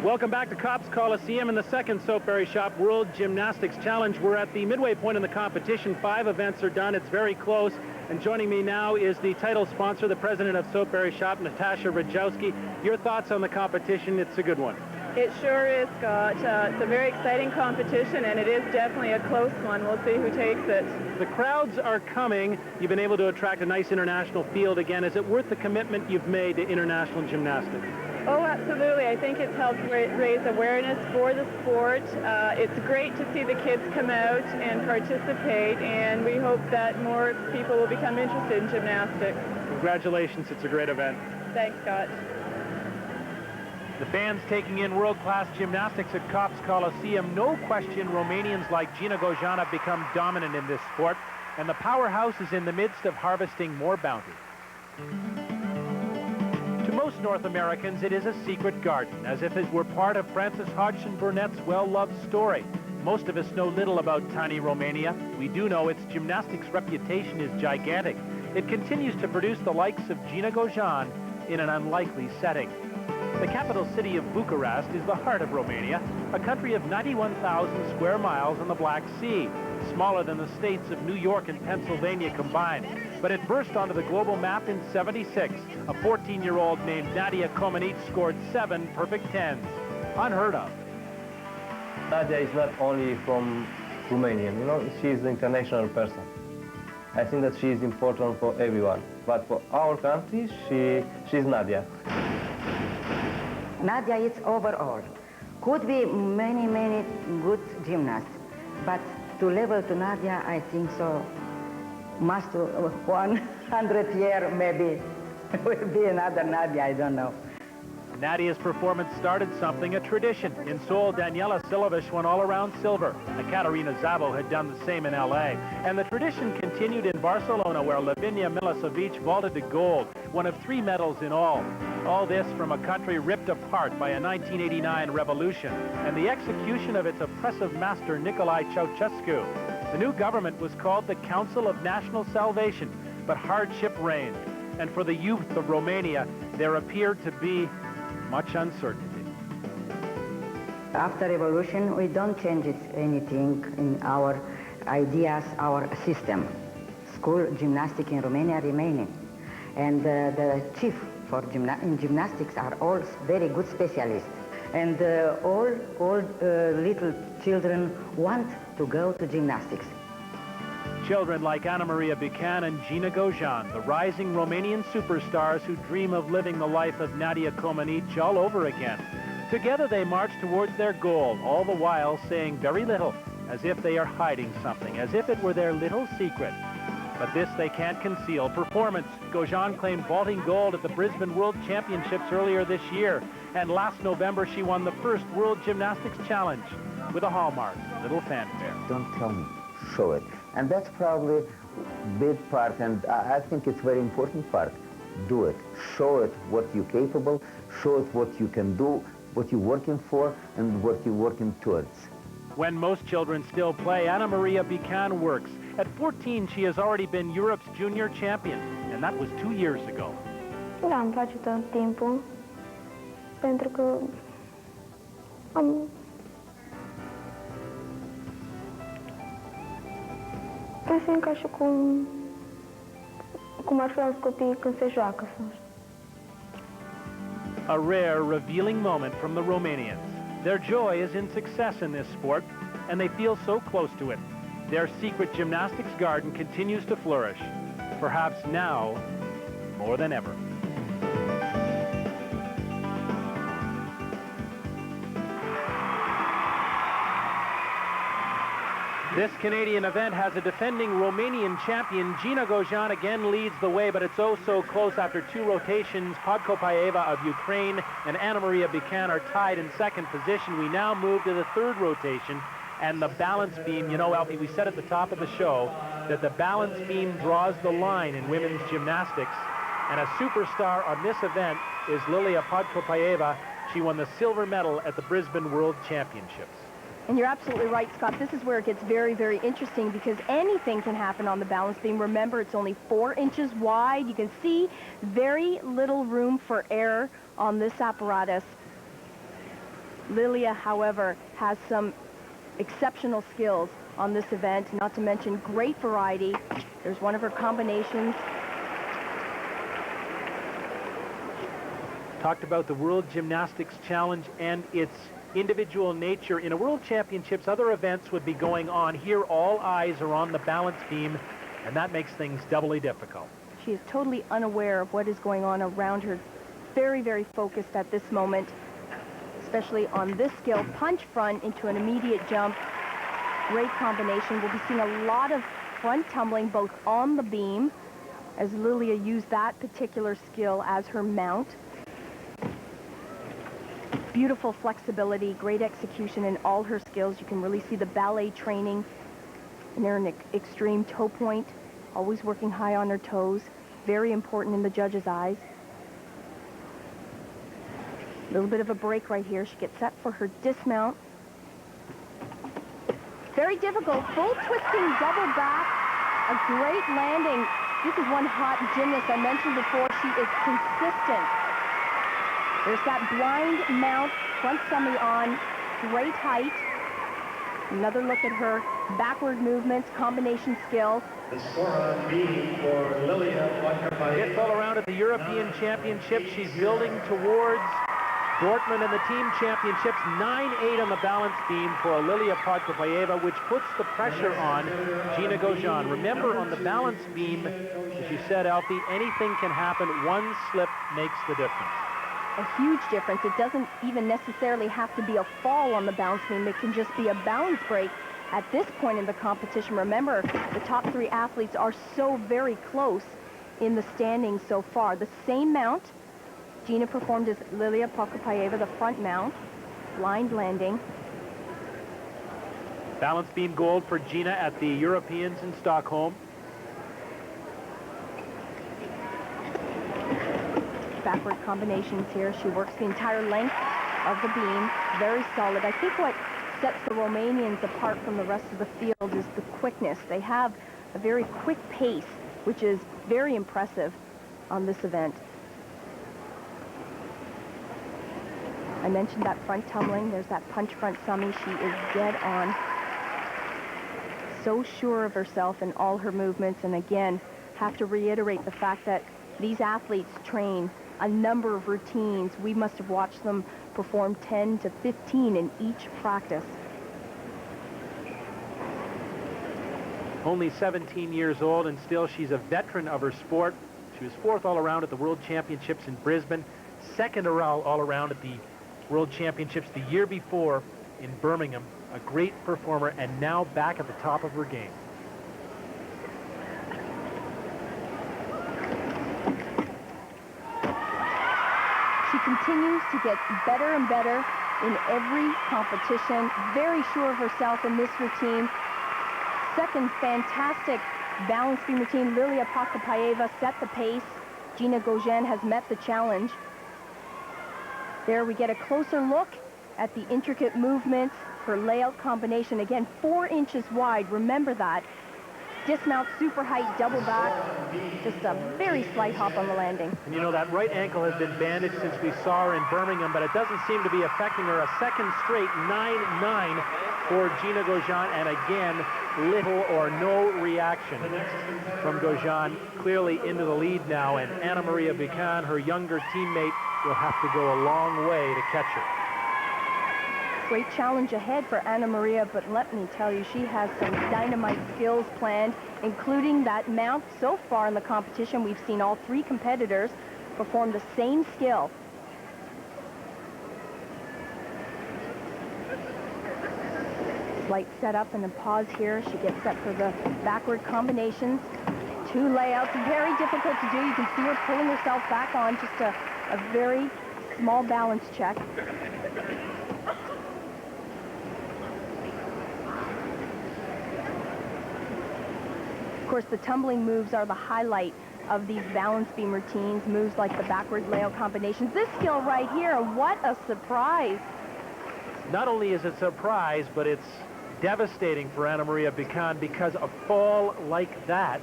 Welcome back to Cops Coliseum in the second Soapberry Shop World Gymnastics Challenge. We're at the midway point in the competition. 5 events are done. It's very close. And joining me now is the title sponsor, the president of Soapberry Shop, Natasha Rajowski. Your thoughts on the competition? It's a good one. It sure is, Scott. It's a very exciting competition, and it is definitely a close one. We'll see who takes it. The crowds are coming. You've been able to attract a nice international field again. Is it worth the commitment you've made to international gymnastics? Oh, absolutely. I think it's helped raise awareness for the sport. It's great to see the kids come out and participate, and we hope that more people will become interested in gymnastics. Congratulations. It's a great event. Thanks, Scott. The fans taking in world-class gymnastics at Cops Coliseum. No question Romanians like Gina Gogean have become dominant in this sport, and the powerhouse is in the midst of harvesting more bounty. To most North Americans, it is a secret garden, as if it were part of Frances Hodgson Burnett's well-loved story. Most of us know little about tiny Romania. We do know its gymnastics reputation is gigantic. It continues to produce the likes of Gina Gogean in an unlikely setting. The capital city of Bucharest is the heart of Romania, a country of 91,000 square miles on the Black Sea, smaller than the states of New York and Pennsylvania combined. But it burst onto the global map in '76. A 14-year-old named Nadia Comaneci scored 7 perfect tens. Unheard of. Nadia is not only from Romania, you know, she is an international person. I think that she is important for everyone, but for our country, she's Nadia. Nadia is overall. Could be many good gymnasts, but to level to Nadia, I think so. Must 100 years maybe will be another Nadia, I don't know. Nadia's performance started something, a tradition. In Seoul, Daniela Silovic won all-around silver. Katerina Zavo had done the same in L.A. And the tradition continued in Barcelona, where Lavinia Milicevic vaulted to gold, one of 3 medals in all. All this from a country ripped apart by a 1989 revolution and the execution of its oppressive master, Nicolae Ceausescu. The new government was called the Council of National Salvation, but hardship reigned. And for the youth of Romania, there appeared to be much uncertainty. After revolution, we don't change anything in our ideas, our system. School gymnastics in Romania remaining. And the chief for gymnastics are all very good specialists. And all little children want to go to gymnastics. Children like Anamaria Bican and Gina Gogean, the rising Romanian superstars who dream of living the life of Nadia Comaneci all over again. Together they march towards their goal, all the while saying very little, as if they are hiding something, as if it were their little secret. But this they can't conceal. Performance. Gogean claimed vaulting gold at the Brisbane World Championships earlier this year. And last November, she won the first World Gymnastics Challenge with a hallmark, little fanfare. Don't tell me, show it. And that's probably a big part, and I think it's a very important part. Do it. Show it what you're capable, show it what you can do, what you're working for, and what you're working towards. When most children still play, Anamaria Bican works. At 14, she has already been Europe's junior champion, and that was 2 years ago. Da, îmi place tot timpul, pentru că mă simt ca și cum ar fi alți copii când se joacă. A rare, revealing moment from the Romanians. Their joy is in success in this sport, and they feel so close to it. Their secret gymnastics garden continues to flourish, perhaps now more than ever. This Canadian event has a defending Romanian champion. Gina Gogean again leads the way, but it's oh so close after 2 rotations. Podkopayeva of Ukraine and Anamaria Bican are tied in second position. We now move to the 3rd rotation, and the balance beam, you know, Alfie, we said at the top of the show that the balance beam draws the line in women's gymnastics, and a superstar on this event is Lilia Podkopayeva. She won the silver medal at the Brisbane World Championships. And you're absolutely right, Scott. This is where it gets very, very interesting because anything can happen on the balance beam. Remember, it's only 4 inches wide. You can see very little room for error on this apparatus. Lilia, however, has some exceptional skills on this event, not to mention great variety. There's one of her combinations. Talked about the World Gymnastics Challenge and its individual nature. In a World Championships, other events would be going on. Here, all eyes are on the balance beam, and that makes things doubly difficult. She is totally unaware of what is going on around her. Very, very focused at this moment, especially on this skill. Punch front into an immediate jump. Great combination. We'll be seeing a lot of front tumbling both on the beam, as Lilia used that particular skill as her mount. Beautiful flexibility, great execution in all her skills. You can really see the ballet training in her extreme toe point, always working high on her toes. Very important in the judge's eyes. A little bit of a break right here. She gets set for her dismount. Very difficult, full twisting double back, a great landing. This is one hot gymnast. I mentioned before, she is consistent. There's that blind mount, front summy on, great height. Another look at her backward movements, combination skill. The score on B for Lilia Podkopayeva. Fifth all around at the European Championships. She's building towards Dortmund and the team championships. 9-8 on the balance beam for Lilia Podkopayeva, which puts the pressure on Gina Gogean. Remember, on the balance beam, as you said, Alfie, anything can happen. One slip makes the difference. A huge difference. It doesn't even necessarily have to be a fall on the balance beam. It can just be a balance break at this point in the competition. Remember, the top three athletes are so very close in the standings so far. The same mount Gina performed as Lilia Podkopayeva, the front mount, blind landing. Balance beam gold for Gina at the Europeans in Stockholm. Backward combinations here. She works the entire length of the beam. Very solid. I think what sets the Romanians apart from the rest of the field is the quickness. They have a very quick pace, which is very impressive on this event. I mentioned that front tumbling. There's that punch front summy. She is dead on. So sure of herself in all her movements. And again, have to reiterate the fact that these athletes train a number of routines. We must have watched them perform 10 to 15 in each practice. Only 17 years old, and still she's a veteran of her sport. She was fourth all around at the World Championships in Brisbane, second all around at the World Championships the year before in Birmingham. A great performer, and now back at the top of her game. She continues to get better and better in every competition. Very sure of herself in this routine. Second fantastic balance beam routine. Lilia Podkopayeva set the pace. Gina Gogean has met the challenge. There we get a closer look at the intricate movements. Her layout combination, again, 4 inches wide. Remember that. Dismount, super height, double back. Just a very slight hop on the landing. And you know, that right ankle has been bandaged since we saw her in Birmingham, but it doesn't seem to be affecting her. A second straight 9-9 for Gina Gogean, and again, little or no reaction from Gogean. Clearly into the lead now, and Anamaria Bican, her younger teammate, will have to go a long way to catch her. Great challenge ahead for Anamaria, but let me tell you, she has some dynamite skills planned, including that mount. So far in the competition, we've seen all 3 competitors perform the same skill. Slight setup and a pause here. She gets set for the backward combinations. 2 layouts, very difficult to do. You can see her pulling herself back on, just a very small balance check. Of course, the tumbling moves are the highlight of these balance beam routines, moves like the backward layout combinations. This skill right here, what a surprise. Not only is it a surprise, but it's devastating for Anamaria Bican, because a fall like that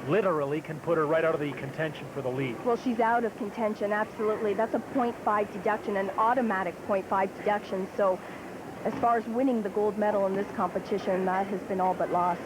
literally can put her right out of the contention for the lead. Well, she's out of contention, absolutely. That's a 0.5 deduction, an automatic 0.5 deduction. So as far as winning the gold medal in this competition, that has been all but lost.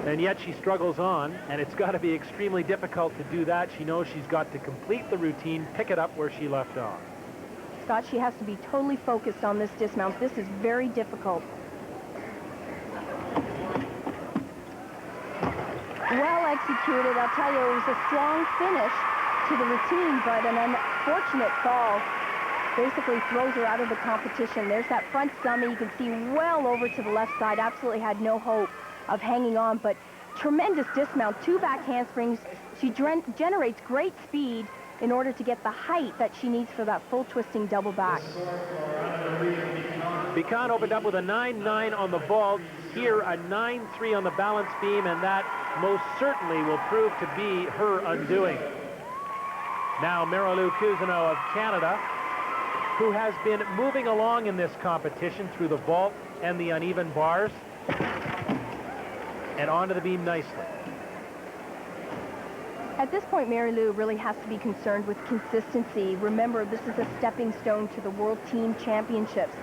And yet she struggles on, and it's got to be extremely difficult to do that. She knows she's got to complete the routine, pick it up where she left off. Scott, she has to be totally focused on this dismount. This is very difficult. Well executed. I'll tell you, it was a strong finish to the routine, but an unfortunate fall basically throws her out of the competition. There's that front stomach. You can see well over to the left side. Absolutely had no hope of hanging on, but tremendous dismount. 2 back handsprings. She generates great speed in order to get the height that she needs for that full twisting double back. Bican opened up with a 9.9 on the vault. Here, a 9.3 on the balance beam, and that most certainly will prove to be her undoing. Now, Marilou Cousineau of Canada, who has been moving along in this competition through the vault and the uneven bars, and onto the beam nicely. At this point, Marilou really has to be concerned with consistency. Remember, this is a stepping stone to the World Team Championships.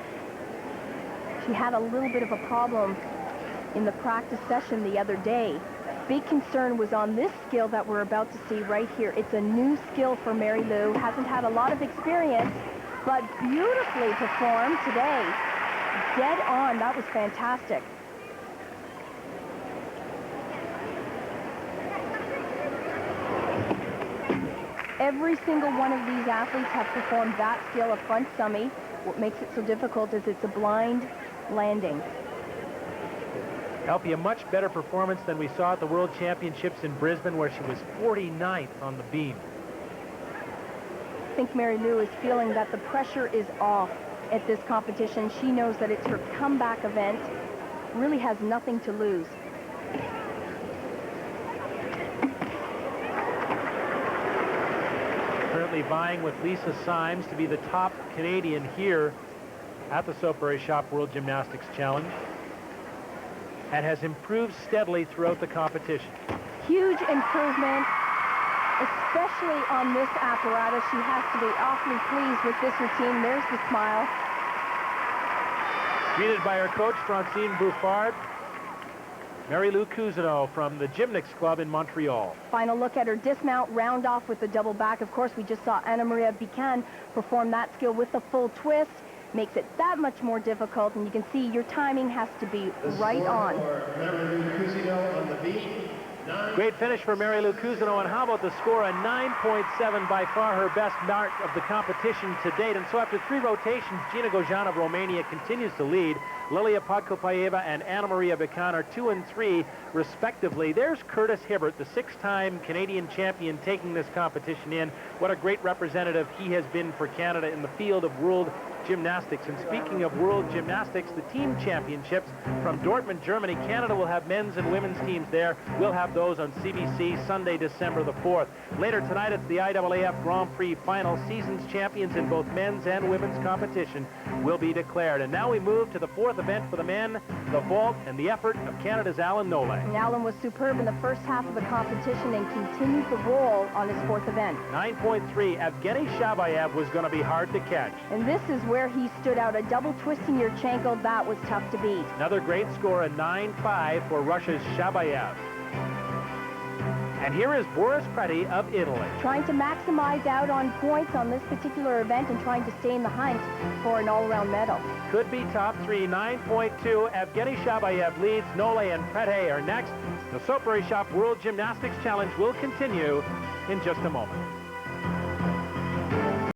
She had a little bit of a problem in the practice session the other day. Big concern was on this skill that we're about to see right here. It's a new skill for Marilou. Hasn't had a lot of experience, but beautifully performed today. Dead on. That was fantastic. Every single one of these athletes have performed that skill of front summy. What makes it so difficult is it's a blind landing. Helping a much better performance than we saw at the World Championships in Brisbane, where she was 49th on the beam. I think Marilou is feeling that the pressure is off at this competition. She knows that it's her comeback event. Really has nothing to lose. Currently vying with Lisa Symes to be the top Canadian here at the Soapberry Shop World Gymnastics Challenge, and has improved steadily throughout the competition. Huge improvement, especially on this apparatus. She has to be awfully pleased with this routine. There's the smile. Greeted by her coach, Francine Bouffard, Marilou Cousineau from the Gymnastics Club in Montreal. Final look at her dismount, round off with the double back. Of course, we just saw Anamaria Bican perform that skill with the full twist. Makes it that much more difficult, and you can see your timing has to be right on. Great finish for Marilou Cousineau, and how about the score? A 9.7, by far her best mark of the competition to date. And so after 3 rotations, Gina Gogean of Romania continues to lead. Lilia Podkopayeva and Anamaria Bican are 2 and 3, respectively. There's Curtis Hibbert, the 6-time Canadian champion, taking this competition in. What a great representative he has been for Canada in the field of world gymnastics. And speaking of world gymnastics, the team championships from Dortmund, Germany. Canada will have men's and women's teams there. We'll have those on CBC Sunday, December the 4th. Later tonight, it's the IAAF Grand Prix final. Season's champions in both men's and women's competition will be declared. And now we move to the 4th event for the men, the vault, and the effort of Canada's Alan Nolet. And Alan was superb in the first half of the competition and continued the roll on his 4th event. 9.3. Evgeni Chabaev was going to be hard to catch. And this is where he stood out. A double twisting your chankle, that was tough to beat. Another great score, a 9.5 for Russia's Chabaev. And here is Boris Preti of Italy. Trying to maximize out on points on this particular event and trying to stay in the hunt for an all-around medal. Could be top 3, 9.2. Evgeni Chabaev leads. Nolet and Preti are next. The Soapberry Shop World Gymnastics Challenge will continue in just a moment.